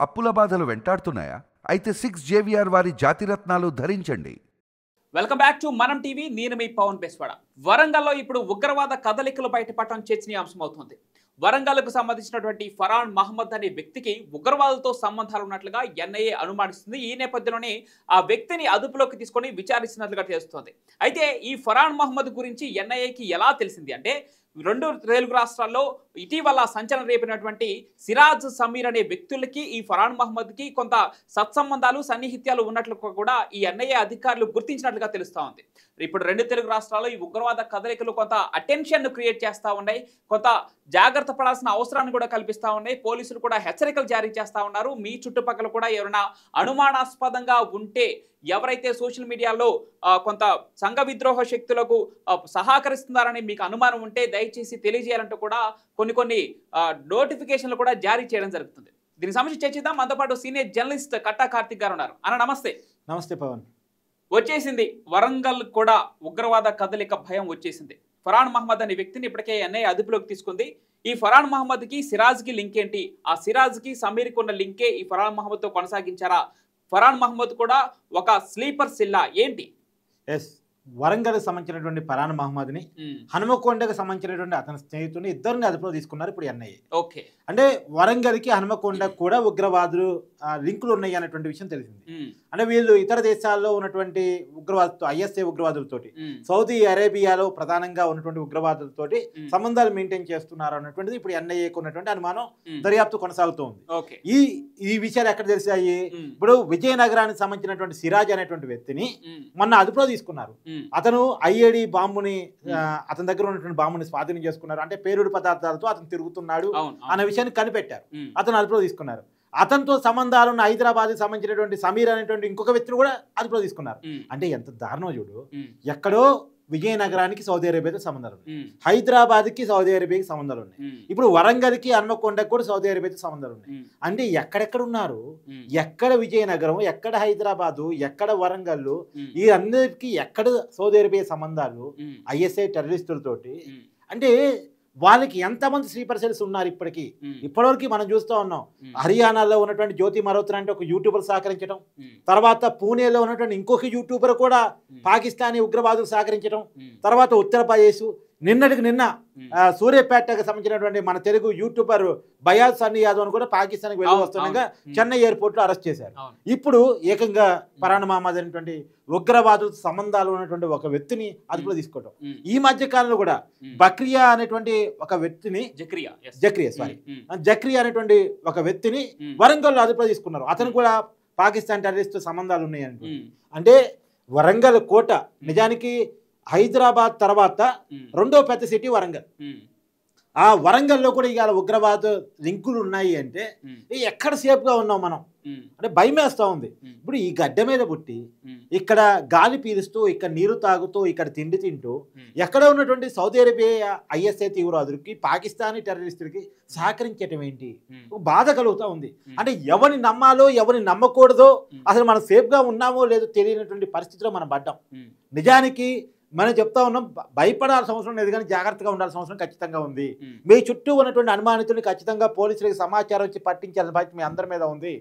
అప్పుల బాధలు వెంటాడుతున్నాయా? అయితే 6 జేవిఆర్ వారి జాతిరత్నాలు ధరించండి. వెల్కమ్ బ్యాక్ టు మనం టీవీ. నేను మీ పవన్ బెస్వాడ. వరంగల్లో ఇప్పుడు ఉగ్రవాద కదలికలు బయటపడటం చర్చనీయాంశం అవుతుంది. వరంగల్కు సంబంధించినటువంటి ఫరాన్ మహమ్మద్ అనే వ్యక్తికి ఉగ్రవాదులతో సంబంధాలు ఉన్నట్లుగా ఎన్ఐఏ అనుమానిస్తుంది. ఈ నేపథ్యంలోనే ఆ వ్యక్తిని అదుపులోకి తీసుకొని విచారిస్తున్నట్లుగా తెలుస్తోంది. అయితే ఈ ఫరాన్ మహమ్మద్ గురించి ఎన్ఐఏకి ఎలా తెలిసింది అంటే, రెండు తెలుగు రాష్ట్రాల్లో ఇటీవల సంచలనం రేపినటువంటి సిరాజ్ సమీర్ అనే వ్యక్తులకి ఈ ఫరాన్ మహమ్మద్కి కొంత సత్సంబంధాలు సన్నిహిత్యాలు ఉన్నట్లు కూడా ఈ ఎన్ఐఏ అధికారులు గుర్తించినట్లుగా తెలుస్తూ ఉంది. ఇప్పుడు రెండు తెలుగు రాష్ట్రాల్లో ఈ ఉగ్రవాద కదలికలు కొంత అటెన్షన్ క్రియేట్ చేస్తూ ఉన్నాయి, కొంత జాగ్రత్త పడాల్సిన అవసరాన్ని కూడా కల్పిస్తూ ఉన్నాయి. పోలీసులు కూడా హెచ్చరికలు జారీ చేస్తూ ఉన్నారు. మీ చుట్టుపక్కల కూడా ఎవరైనా అనుమానాస్పదంగా ఉంటే, ఎవరైతే సోషల్ మీడియాలో కొంత సంఘ విద్రోహ శక్తులకు సహకరిస్తున్నారని మీకు అనుమానం ఉంటే దయచేసి తెలియజేయాలంటూ కూడా కొన్ని నోటిఫికేషన్లు కూడా జారీ చేయడం జరుగుతుంది. దీనికి సంబంధించి చర్చిద్దాం. మనతో పాటు సీనియర్ జర్నలిస్ట్ కట్టా కార్తిక్ గారు ఉన్నారు. అన్న నమస్తే. నమస్తే పవన్. వచ్చేసింది వరంగల్ కూడా ఉగ్రవాద కదలిక భయం వచ్చేసింది. ఫరాన్ మహమ్మద్ అనే వ్యక్తిని ఇప్పటికే ఎన్ఐఏ అదుపులోకి తీసుకుంది. ఈ ఫరాన్ మహమ్మద్కి సిరాజ్కి లింక్ ఏంటి? ఆ సిరాజ్కి సమీర్కి ఉన్న లింకే ఈ ఫరాన్ మహమ్మద్తో కొనసాగించారా? ఫరాన్ మహమ్మద్ కూడా ఒక స్లీపర్ సిల్లా ఏంటి? వరంగల్కి సంబంధించినటువంటి ఫరాన్ మహమ్మద్ని, హనుమకొండకు సంబంధించినటువంటి అతని స్నేహితుని ఇద్దరిని అదుపులో తీసుకున్నారు ఇప్పుడు ఎన్ఐఏ. ఓకే. అంటే వరంగల్కి హనుమకొండకు కూడా ఉగ్రవాదులు లింకులు ఉన్నాయి అన్నటువంటి విషయం తెలిసింది. అంటే వీళ్ళు ఇతర దేశాల్లో ఉన్నటువంటి ఉగ్రవాదులతో, ఐఎస్ఐ ఉగ్రవాదులతోటి, సౌదీ అరేబియాలో ప్రధానంగా ఉన్నటువంటి ఉగ్రవాదులతోటి సంబంధాలు మెయింటైన్ చేస్తున్నారు అన్నటువంటిది ఇప్పుడు ఎన్ఐఏకు ఉన్నటువంటి అనుమానం, దర్యాప్తు కొనసాగుతోంది. ఈ విషయాలు ఎక్కడ తెలిసాయి? ఇప్పుడు విజయనగరానికి సంబంధించినటువంటి సిరాజ్ అనేటువంటి వ్యక్తిని మొన్న అదుపులో తీసుకున్నారు. అతను ఐఏడి బాంబుని, అతని దగ్గర ఉన్నటువంటి బాంబుని స్వాధీనం చేసుకున్నారు. అంటే పేలుడు పదార్థాలతో అతను తిరుగుతున్నాడు అన్న విషయాన్ని కనిపెట్టారు. అతను అదుపులో తీసుకున్నారు. అతనితో సంబంధాలున్న హైదరాబాద్కి సంబంధించినటువంటి సమీర్ అనేటువంటి ఇంకొక వ్యక్తిని కూడా అదుపులో తీసుకున్నారు. అంటే ఎంత దారుణం చూడు. ఎక్కడో విజయనగరానికి సౌదీ అరేబియాతో సంబంధాలు ఉన్నాయి, హైదరాబాద్కి సౌదీ అరేబియాకి సంబంధాలు ఉన్నాయి, ఇప్పుడు వరంగల్కి హన్మకొండకు కూడా సౌదీ అరేబియాతో సంబంధాలు ఉన్నాయి. అంటే ఎక్కడెక్కడ ఉన్నారు? ఎక్కడ విజయనగరం, ఎక్కడ హైదరాబాదు, ఎక్కడ వరంగల్, ఈ అందరికి ఎక్కడ సౌదీ అరేబియా సంబంధాలు ఐఎస్ఐ టెర్రరిస్టులతోటి? అంటే వాళ్ళకి ఎంతమంది స్లీపర్ సెల్స్ ఉన్నారు ఇప్పటివరకు మనం చూస్తూ ఉన్నాం. హర్యానాలో ఉన్నటువంటి జ్యోతి మల్హోత్రా అంటే ఒక యూట్యూబర్ సహకరించడం, తర్వాత పూణేలో ఉన్నటువంటి ఇంకొక యూట్యూబర్ కూడా పాకిస్తానీ ఉగ్రవాదులు సహకరించడం, తర్వాత ఉత్తరప్రదేశ్, నిన్నటికి నిన్న సూర్యాపేటకు సంబంధించినటువంటి మన తెలుగు యూట్యూబర్ బయాజ్ సన్నీ యాదవ్ కూడా పాకిస్తాన్కి వెళ్ళి వస్తుండగా చెన్నై ఎయిర్పోర్ట్ లో అరెస్ట్ చేశారు. ఇప్పుడు ఏకంగా ఫరాన్ మహమ్మద్ అనేటువంటి ఉగ్రవాదులతో సంబంధాలు ఉన్నటువంటి ఒక వ్యక్తిని అదుపులో తీసుకోవడం. ఈ మధ్య కాలంలో కూడా బక్రియా అనేటువంటి ఒక వ్యక్తిని, జక్రియా అనేటువంటి ఒక వ్యక్తిని వరంగల్లో అదుపులో తీసుకున్నారు. అతను కూడా పాకిస్తాన్ టెర్రరిస్ట్ సంబంధాలు ఉన్నాయండి. అంటే వరంగల్ కోట నిజానికి హైదరాబాద్ తర్వాత రెండో పెద్ద సిటీ వరంగల్. ఆ వరంగల్లో కూడా ఇవాళ ఉగ్రవాద లింకులు ఉన్నాయి అంటే ఎక్కడ సేఫ్గా ఉన్నాం మనం అంటే భయం వేస్తూ ఉంది. ఇప్పుడు ఈ గడ్డ మీద పుట్టి ఇక్కడ గాలి పీలుస్తూ, ఇక్కడ నీరు తాగుతూ, ఇక్కడ తిండి తింటూ ఎక్కడ ఉన్నటువంటి సౌదీ అరేబియా ఐఎస్ఐ తీవ్రవాదులకి, పాకిస్తానీ టెర్రరిస్టులకి సహకరించడం ఏంటి? బాధ కలుగుతూ ఉంది. అంటే ఎవరిని నమ్మాలో ఎవరిని నమ్మకూడదో, అసలు మనం సేఫ్గా ఉన్నామో లేదో తెలియనటువంటి పరిస్థితిలో మనం పడ్డాం. నిజానికి మనం చెప్తా ఉన్నాం, భయపడాల్సిన అవసరం లేదు కానీ జాగ్రత్తగా ఉండాల్సిన అవసరం ఖచ్చితంగా ఉంది. మీ చుట్టూ ఉన్నటువంటి అనుమానితుల్ని ఖచ్చితంగా పోలీసులకు సమాచారం ఇచ్చి పట్టించాల్సిన బాధ్యత మీ అందరి మీద ఉంది.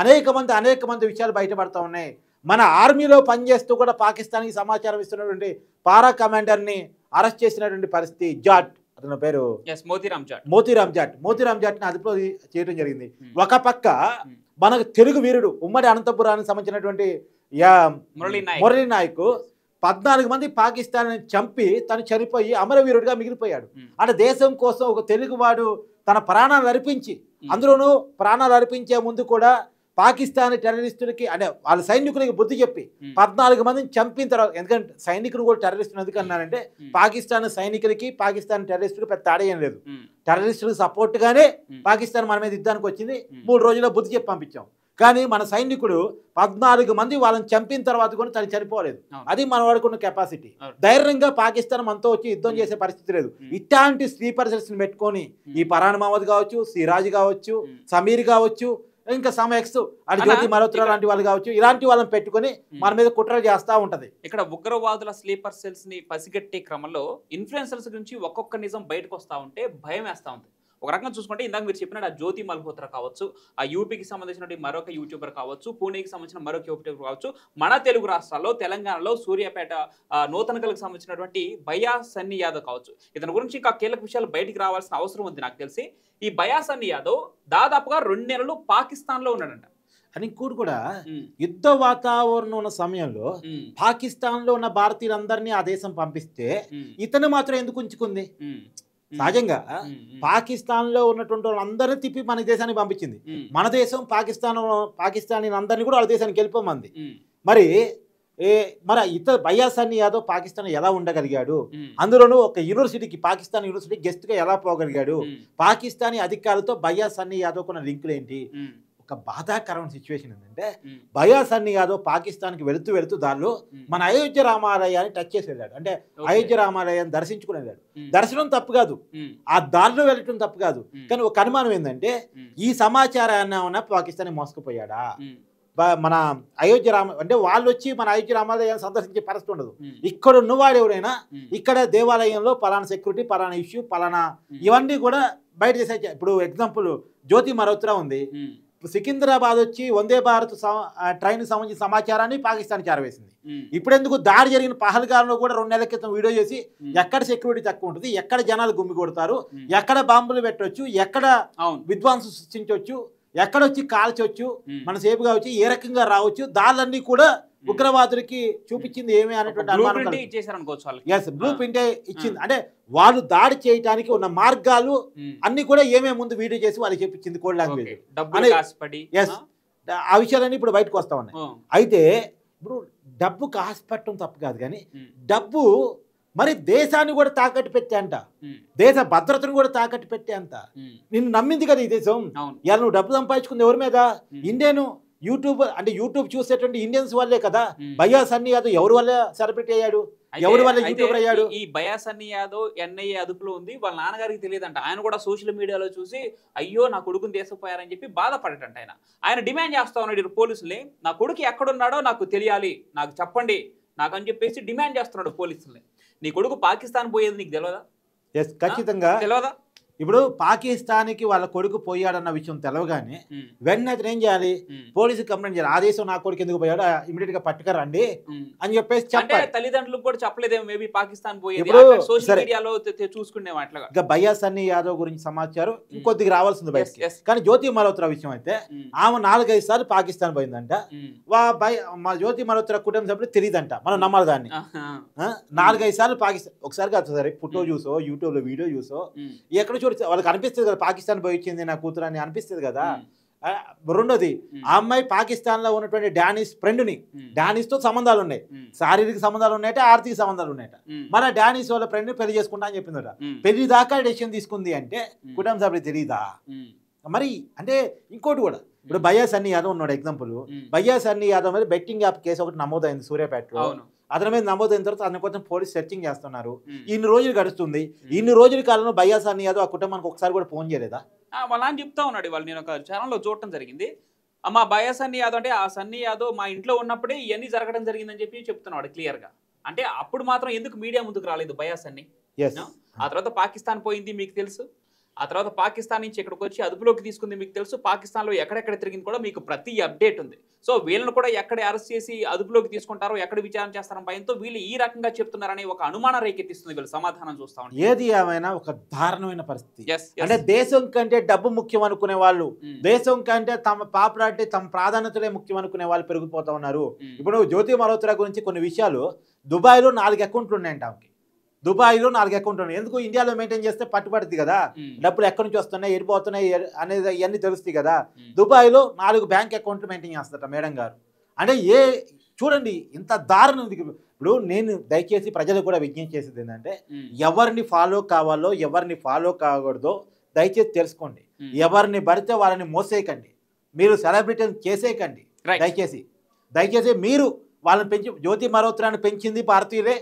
అనేక మంది విషయాలు బయటపడతా ఉన్నాయి. మన ఆర్మీలో పనిచేస్తూ కూడా పాకిస్తాన్కి సమాచారం ఇస్తున్నటువంటి పారా కమాండర్ని అరెస్ట్ చేసినటువంటి పరిస్థితి. జాట్ అతని పేరు మోతీరామ్ జాట్ని అదుపులో చేయడం జరిగింది. ఒక పక్క మనకు తెలుగు వీరుడు ఉమ్మడి అనంతపురానికి సంబంధించినటువంటి మురళీ నాయక్ 14 మంది పాకిస్తాన్ చంపి తను చనిపోయి అమరవీరుడిగా మిగిలిపోయాడు. అంటే దేశం కోసం ఒక తెలుగువాడు తన ప్రాణాలు అర్పించి, అందులోనూ ప్రాణాలు అర్పించే ముందు కూడా పాకిస్తాన్ టెర్రరిస్టులకి అంటే వాళ్ళ సైనికులకి బుద్ధి చెప్పి 14 మందిని చంపిన తర్వాత, ఎందుకంటే సైనికులు కూడా టెర్రరిస్టులు ఎందుకు అన్నారంటే పాకిస్తాన్ సైనికులకి పాకిస్తాన్ టెర్రరిస్టులు పెద్ద తేడా ఏం లేదు. టెర్రరిస్టులకు సపోర్ట్గానే పాకిస్తాన్ మన మీద యుద్ధానికి వచ్చింది. 3 రోజుల్లో బుద్ధి చెప్పి పంపించాం. కానీ మన సైనికుడు 14 మంది వాళ్ళని చంపిన తర్వాత కూడా తను చనిపోలేదు. అది మన వాడుకున్న కెపాసిటీ. ధైర్యంగా పాకిస్తాన్ మనతో వచ్చి యుద్ధం చేసే పరిస్థితి లేదు. ఇట్లాంటి స్లీపర్ సెల్స్ని పెట్టుకొని ఈ ఫరాన్ మహమ్మద్ కావచ్చు, సిరాజ్ కావచ్చు, సమీర్ కావచ్చు, ఇంకా సమెక్స్ అది జ్యోతి మల్హోత్రా లాంటి వాళ్ళు కావచ్చు, ఇలాంటి వాళ్ళని పెట్టుకొని మన మీద కుట్రలు చేస్తూ ఉంటది. ఇక్కడ ఉగ్రవాదుల స్లీపర్ సెల్స్ ని పసిగట్టే క్రమంలో ఇన్ఫ్లుయెన్సర్స్ గురించి ఒక్కొక్క నిజం బయటకు వస్తూ ఉంటే భయం వేస్తూ ఉంది. ఒక రకంగా చూసుకుంటే ఇందాక మీరు చెప్పినట్టు ఆ జ్యోతి మల్హోత్రా కావచ్చు, ఆ యూపీకి సంబంధించిన మరొక యూట్యూబర్ కావచ్చు, పూణేకి సంబంధించిన మరొక యూట్యూబర్ కావచ్చు, మన తెలుగు రాష్ట్రాల్లో తెలంగాణలో సూర్యాపేట నూతనకలకు సంబంధించినటువంటి బయ్యా సన్నీ యాదవ్ కావచ్చు. ఇతని గురించి ఇంకా కీలక విషయాలు బయటికి రావాల్సిన అవసరం ఉంది. నాకు తెలిసి ఈ బయ్యా సన్నీ యాదవ్ దాదాపుగా 2 నెలలు పాకిస్తాన్లో ఉన్నాడంట. అని ఇంకోటి కూడా యుద్ధ వాతావరణం ఉన్న సమయంలో పాకిస్తాన్ లో ఉన్న భారతీయులందరినీ ఆ దేశం పంపిస్తే ఇతను మాత్రం ఎందుకు ఉంచుకుంది? సహజంగా పాకిస్తాన్ లో ఉన్నటువంటి వాళ్ళందరినీ తిప్పి మన దేశానికి పంపించింది. మన దేశం పాకిస్తానీ అందరినీ కూడా వాళ్ళ దేశానికి వెళ్ళిపోమంది. మరి బయ్యా సన్నీ యాదవ్ పాకిస్తాన్ ఎలా ఉండగలిగాడు? అందులోనూ ఒక యూనివర్సిటీకి, పాకిస్తాన్ యూనివర్సిటీ గెస్ట్ గా ఎలా పోగలిగాడు? పాకిస్తానీ అధికారులతో బయ్యా సన్నీ యాదవ్ కొన్న లింకులు ఏంటి? ఒక బాధాకరమైన సిచ్యువేషన్ ఏంటంటే బయ్యా సన్నీ యాదవ్ పాకిస్తాన్కి వెళుతూ దానిలో మన అయోధ్య రామాలయాన్ని టచ్ చేసి వెళ్ళాడు. అంటే అయోధ్య రామాలయాన్ని దర్శించుకుని వెళ్ళాడు. దర్శనం తప్పు కాదు, ఆ దారిలో వెళ్ళటం తప్పు కాదు. కానీ ఒక అనుమానం ఏంటంటే ఈ సమాచారాన్ని ఏమన్నా పాకిస్తాన్ మోసుకుపోయాడా? మన అయోధ్య అంటే వాళ్ళు వచ్చి మన అయోధ్య రామాలయాన్ని సందర్శించే పరిస్థితి ఉండదు. ఇక్కడ ఉన్నవాడు ఎవరైనా ఇక్కడ దేవాలయంలో పలానా సెక్యూరిటీ, పలానా ఇష్యూ, పలానా ఇవన్నీ కూడా బయట చేసే. ఇప్పుడు ఎగ్జాంపుల్ జ్యోతి మల్హోత్రా ఉంది. సికింద్రాబాద్ వచ్చి వందే భారత్ ట్రైన్ సంబంధించిన సమాచారాన్ని పాకిస్తాన్ చేరవేసింది. ఇప్పుడెందుకు దాడి జరిగిన పహల్గాంలో కూడా 2 నెలల క్రితం వీడియో చేసి ఎక్కడ సెక్యూరిటీ తక్కువ ఉంటుంది, ఎక్కడ జనాలు గుమ్మి కొడతారు, ఎక్కడ బాంబులు పెట్టవచ్చు, ఎక్కడ విధ్వంసం సృష్టించవచ్చు, ఎక్కడొచ్చి కాల్చొచ్చు, మన సేపుగా వచ్చి ఏ రకంగా రావచ్చు, దాళ్ళన్నీ కూడా ఉగ్రవాదులకి చూపించింది ఏమి అనేటువంటి బ్లూ ప్రింటే ఇచ్చింది. అంటే వాళ్ళు దాడి చేయడానికి ఉన్న మార్గాలు అన్ని కూడా ఏమే ముందు వీడియో చేసి వాళ్ళకి చెప్పించింది కోడ్ లాంగ్వేజ్. ఆ విషయాలన్నీ ఇప్పుడు బయటకు వస్తా ఉన్నాయి. అయితే ఇప్పుడు డబ్బు కాసిపెట్టడం తప్పు కాదు, కానీ డబ్బు మరి దేశాన్ని కూడా తాకట్టు పెట్టే అంట, దేశ భద్రతను కూడా తాకట్టు పెట్టే అంత నిన్ను నమ్మింది కదా ఈ దేశం. ఇలా నువ్వు డబ్బు సంపాదించుకుంది ఎవరి మీద? ఇండియన్ యూట్యూబ్ అంటే యూట్యూబ్ చూసేటువంటి ఇండియన్స్ వాళ్ళే కదా. బయ్యా సన్నీ యాదవ్ ఎవరి వల్ల సెలబ్రిటీ అయ్యాడు, ఎవరి వల్ల యూట్యూబర్ అయ్యాడు? ఈ బయ్యా సన్నీ యాదవ్ ఎన్ఐఏ అదుపులో ఉంది. వాళ్ళ నాన్నగారికి తెలియదంట. ఆయన కూడా సోషల్ మీడియాలో చూసి అయ్యో నా కొడుకుని తీసుకుపోయారని చెప్పి బాధపడటంట. ఆయన డిమాండ్ చేస్తా ఉన్నాడు పోలీసుల్ని, నా కొడుకు ఎక్కడున్నాడో నాకు తెలియాలి, నాకు చెప్పండి నాకు అని చెప్పేసి డిమాండ్ చేస్తున్నాడు పోలీసుల్ని. నీ కొడుకు పాకిస్తాన్ పోయేది నీకు తెలియదా? ఖచ్చితంగా తెలియదా? ఇప్పుడు పాకిస్తాన్కి వాళ్ళ కొడుకు పోయాడన్న విషయం తెలవగానే వెంటనే అతను ఏం చేయాలి? పోలీసు కంప్లైంట్ చేయాలి. ఆ దేశం నా కొడుకు ఎందుకు పోయాడు, ఇమీడియట్ గా పట్టుకరండి అని చెప్పేసి చెప్పాలి. తల్లిదండ్రులకు కూడా చెప్పలేదేమో, మేబీ పాకిస్తాన్ పోయేది చూసుకునే వాటిలో. ఇంకా బయ్యా సన్నీ యాదవ్ గురించి సమాచారం ఇంకొద్దిగా రావాల్సింది బయటకి. కానీ జ్యోతి మల్హోత్రా విషయం అయితే ఆమె 4-5 సార్లు పాకిస్తాన్ పోయిందంట. మా జ్యోతి మల్హోత్రా కుటుంబ సభ్యులు తెలియదంట, మనం నమ్మాలి దాన్ని. 4-5 సార్లు పాకిస్తాన్, ఒకసారి కాదు సరే ఫోటో చూసో యూట్యూబ్ లో వీడియో చూసో ఎక్కడ వాళ్ళకి అనిపిస్తుంది కదా పాకిస్తాన్ పోయి వచ్చింది నా కూతురు అని అనిపిస్తుంది కదా. రెండోది, ఆ అమ్మాయి పాకిస్తాన్ లో ఉన్నటువంటి డానిష్ ఫ్రెండ్ని, డానిష్ తో సంబంధాలు ఉన్నాయి, శారీరక సంబంధాలు ఉన్నాయట, ఆర్థిక సంబంధాలు ఉన్నాయట. మన డానిష్ వాళ్ళ ఫ్రెండ్ పెళ్లి చేసుకుంటా అని చెప్పిందట. పెళ్లి దాకా డెసిషన్ తీసుకుంది అంటే కుటుంబ సభ్యులు తెలియదా? మరి అంటే ఇంకోటి కూడా, ఇప్పుడు బయ్యా సన్నీ యాదవ్ ఉన్నాడు ఎగ్జాంపుల్. బయ్యా సన్నీ యాదవ్ మీద బెట్టింగ్ యాప్ కేసు ఒకటి నమోదైంది సూర్యాపేటలో. అతని మీద నమోదైన తర్వాత అతని కోసం పోలీసు సెర్చింగ్ చేస్తున్నారు. ఇన్ని రోజులు గడుస్తుంది. ఇన్ని రోజుల కాలంలో బయ్యా సన్నీ యాదవ్ ఆ కుటుంబానికి ఒకసారి కూడా ఫోన్ చేయలేదా? వాళ్ళ అని చెప్తా ఉన్నాడు. వాళ్ళు నేను ఒక ఛానల్లో చూడటం జరిగింది. మా బయ్యా సన్నీ యాదవ్ అంటే ఆ సన్నీ యాదవ్ మా ఇంట్లో ఉన్నప్పుడే ఇవన్నీ జరగడం జరిగిందని చెప్పి చెప్తున్నాడు క్లియర్ గా. అంటే అప్పుడు మాత్రం ఎందుకు మీడియా ముందుకు రాలేదు బయ్యా సన్నీ? ఆ తర్వాత పాకిస్తాన్ పోయింది మీకు తెలుసు, ఆ తర్వాత పాకిస్తాన్ నుంచి ఇక్కడికి వచ్చి అదుపులోకి తీసుకుంది మీకు తెలుసు, పాకిస్తాన్లో ఎక్కడెక్కడ తిరిగింది కూడా మీకు ప్రతి అప్డేట్ ఉంది. సో వీళ్ళని కూడా ఎక్కడ అరెస్ట్ చేసి అదుపులోకి తీసుకుంటారో, ఎక్కడ విచారణ చేస్తారో భయంతో వీళ్ళు ఈ రకంగా చెప్తున్నారని ఒక అనుమానం రేకెత్తిస్తుంది. వీళ్ళు సమాధానం చూస్తా ఉంటారు. ఏది ఏమైనా ఒక దారుణమైన పరిస్థితి. అంటే దేశం కంటే డబ్బు ముఖ్యం అనుకునే వాళ్ళు, దేశం కంటే తమ పాపులారిటీ, తమ ప్రాధాన్యతలే ముఖ్యం అనుకునే వాళ్ళు పెరిగిపోతా ఉన్నారు. ఇప్పుడు జ్యోతి మల్హోత్రా గురించి కొన్ని విషయాలు, దుబాయ్లో 4 అకౌంట్లు ఉన్నాయంట ఆమెకి. దుబాయ్లో 4 అకౌంట్లు ఉన్నాయి. ఎందుకు? ఇండియాలో మెయింటైన్ చేస్తే పట్టుబడుతుంది కదా, డబ్బులు ఎక్కడి నుంచి వస్తున్నాయి, ఎడిపోతున్నాయి అనేది ఇవన్నీ తెలుస్తాయి కదా. దుబాయ్లో 4 బ్యాంక్ అకౌంట్లు మెయింటైన్ చేస్తారట మేడం గారు. అంటే చూడండి ఇంత దారుణం. ఇప్పుడు నేను దయచేసి ప్రజలకు కూడా విజ్ఞప్తి చేసేది ఏంటంటే, ఎవరిని ఫాలో కావాలో ఎవరిని ఫాలో కాకూడదో దయచేసి తెలుసుకోండి. ఎవరిని పడితే వాళ్ళని మోసేయకండి, మీరు సెలబ్రిటీని చేసేయకండి. దయచేసి మీరు వాళ్ళని పెంచి, జ్యోతి మల్హోత్రాని పెంచింది భారతీయులే,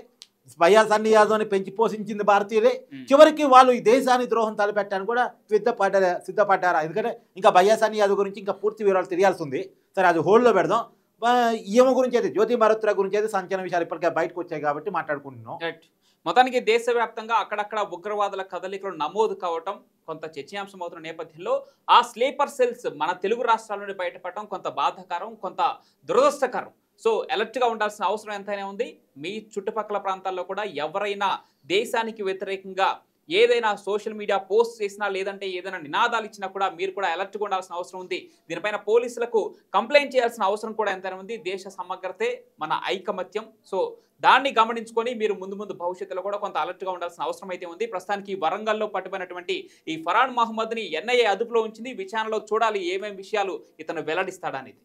బయ్యా సన్నీ యాదవ్ని పెంచి పోషించింది భారతీయులే. చివరికి వాళ్ళు ఈ దేశాన్ని ద్రోహం తలపెట్టాలని కూడా సిద్ధపడ్డారా? ఎందుకంటే ఇంకా బయ్యా సన్నీ యాదవ్ గురించి ఇంకా పూర్తి వివరాలు తెలియాల్సి ఉంది. సరే అది హోల్డ్లో పెడదాం. ఈమె గురించి అయితే, జ్యోతి మల్హోత్రా గురించి అయితే సంచలన విషయాలు ఇప్పటికే బయటకు వచ్చాయి కాబట్టి మాట్లాడుకుంటున్నాం. మొత్తానికి దేశవ్యాప్తంగా అక్కడక్కడ ఉగ్రవాదుల కదలికలు నమోదు కావటం కొంత చర్చనీయాంశం అవుతున్న నేపథ్యంలో ఆ స్లీపర్ సెల్స్ మన తెలుగు రాష్ట్రాల నుండి బయటపడటం కొంత బాధాకరం, కొంత దురదృష్టకరం. సో అలర్ట్గా ఉండాల్సిన అవసరం ఎంతైనా ఉంది. మీ చుట్టుపక్కల ప్రాంతాల్లో కూడా ఎవరైనా దేశానికి వ్యతిరేకంగా ఏదైనా సోషల్ మీడియా పోస్ట్ చేసినా లేదంటే ఏదైనా నినాదాలు ఇచ్చినా కూడా మీరు కూడా అలర్ట్గా ఉండాల్సిన అవసరం ఉంది. దీనిపైన పోలీసులకు కంప్లైంట్ చేయాల్సిన అవసరం కూడా ఎంతైనా ఉంది. దేశ సమగ్రతే మన ఐకమత్యం. సో దాన్ని గమనించుకొని మీరు ముందు భవిష్యత్తులో కూడా కొంత అలర్ట్గా ఉండాల్సిన అవసరం అయితే ఉంది. ప్రస్తుతానికి వరంగల్లో పట్టుబడినటువంటి ఈ ఫరాన్ మహమ్మద్ని ఎన్ఐఏ అదుపులో ఉంచింది. విచారణలో చూడాలి ఏమేమి విషయాలు ఇతను వెల్లడిస్తాడనేది.